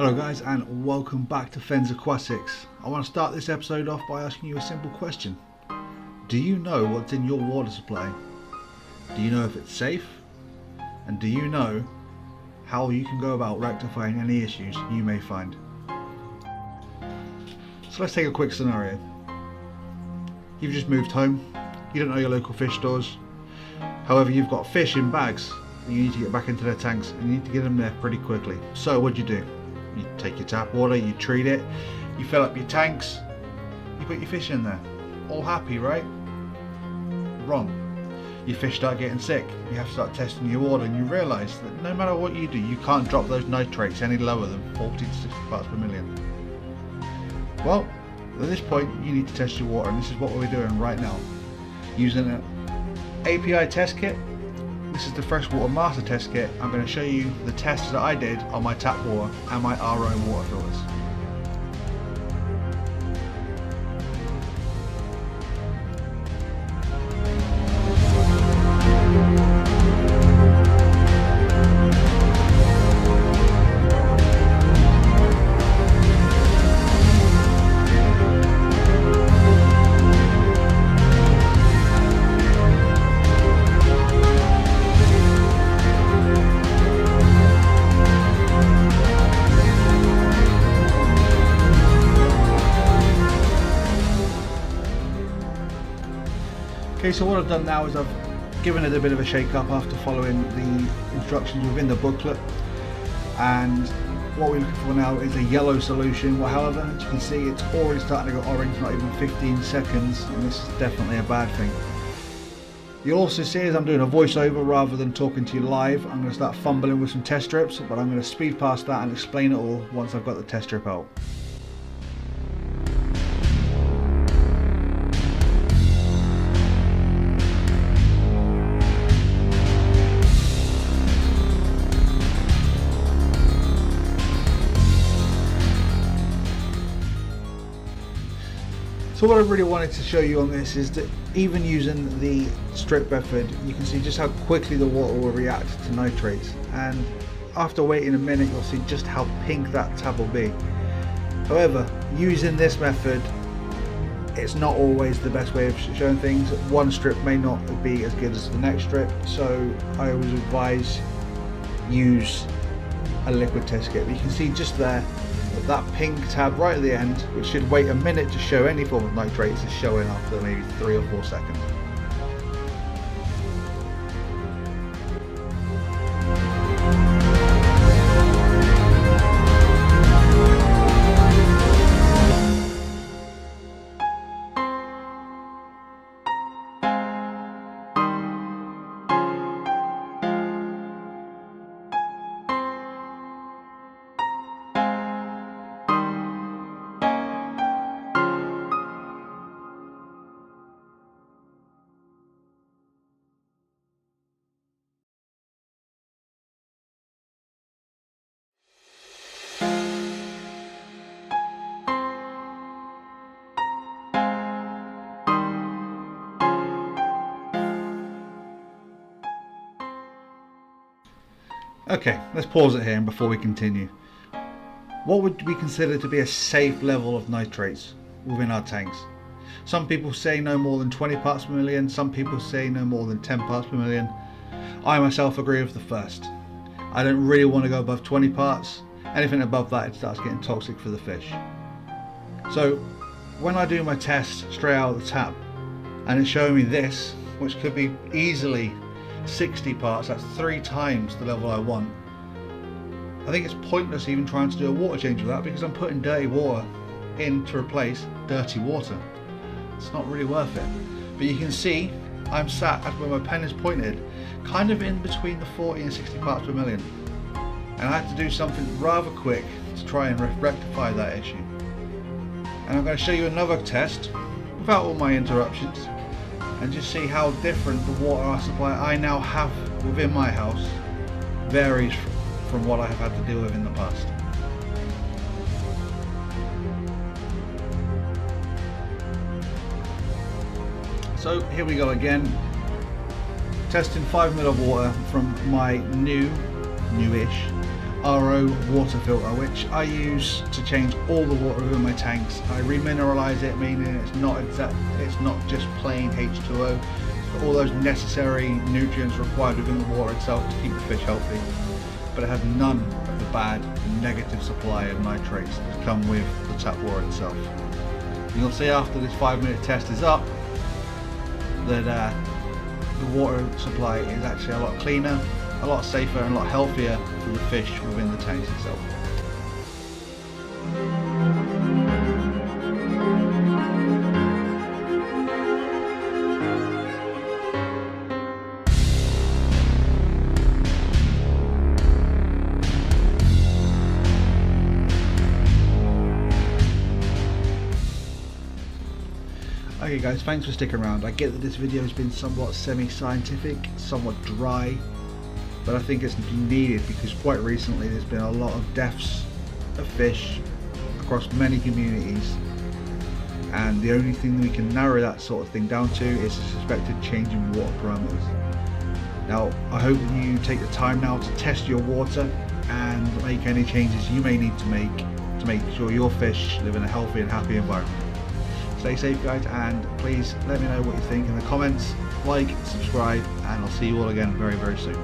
Hello guys, and welcome back to Fens Aquatics. I want to start this episode off by asking you a simple question. Do you know what's in your water supply? Do you know if it's safe? And do you know how you can go about rectifying any issues you may find? So let's take a quick scenario. You've just moved home, you don't know your local fish stores, however you've got fish in bags and you need to get back into their tanks and you need to get them there pretty quickly. So what do? You take your tap water, you treat it, you fill up your tanks, you put your fish in there. All happy, right? Wrong. Your fish start getting sick, you have to start testing your water, and you realise that no matter what you do, you can't drop those nitrates any lower than 40 to 60 parts per million. Well, at this point you need to test your water, and this is what we're doing right now. Using an API test kit. This is the Freshwater Master Test Kit. I'm going to show you the tests that I did on my tap water and my RO water filters. Okay, so what I've done now is I've given it a bit of a shake up after following the instructions within the booklet, and what we're looking for now is a yellow solution. Well, however, as you can see, it's already starting to go orange, not even 15 seconds, and this is definitely a bad thing. You'll also see as I'm doing a voiceover rather than talking to you live, I'm going to start fumbling with some test strips, but I'm going to speed past that and explain it all once I've got the test strip out. So what I really wanted to show you on this is that even using the strip method, you can see just how quickly the water will react to nitrates, and after waiting a minute you'll see just how pink that tab will be. However, using this method, it's not always the best way of showing things. One strip may not be as good as the next strip, so I always advise use a liquid test kit. But you can see just there that pink tab right at the end, which should wait a minute to show any form of nitrates, is showing after maybe 3 or 4 seconds. Okay, let's pause it here and before we continue. What would we consider to be a safe level of nitrates within our tanks? Some people say no more than 20 parts per million, some people say no more than 10 parts per million. I myself agree with the first. I don't really want to go above 20 parts. Anything above that, it starts getting toxic for the fish. So when I do my test straight out of the tap and it's showing me this, which could be easily 60 parts, that's 3 times the level I want. I think it's pointless even trying to do a water change with that, because I'm putting dirty water in to replace dirty water. It's not really worth it. But you can see I'm sat at where my pen is pointed, kind of in between the 40 and 60 parts per million, and I had to do something rather quick to try and rectify that issue. And I'm going to show you another test without all my interruptions, and just see how different the water supply I now have within my house varies from what I have had to deal with in the past. So here we go again, testing 5 ml of water from my newish RO water filter, which I use to change all the water within my tanks. I remineralize it, meaning it's not just plain H2O. It's got all those necessary nutrients required within the water itself to keep the fish healthy, but it has none of the bad negative supply of nitrates that come with the tap water itself. You'll see after this 5-minute test is up that the water supply is actually a lot cleaner, a lot safer and a lot healthier for the fish within the tanks itself. Okay guys, thanks for sticking around. I get that this video has been somewhat semi-scientific, somewhat dry, but I think it's needed because quite recently there's been a lot of deaths of fish across many communities, and the only thing we can narrow that sort of thing down to is a suspected change in water parameters. Now I hope that you take the time now to test your water and make any changes you may need to make sure your fish live in a healthy and happy environment. Stay safe guys, and please let me know what you think in the comments, like, subscribe, and I'll see you all again very, very soon.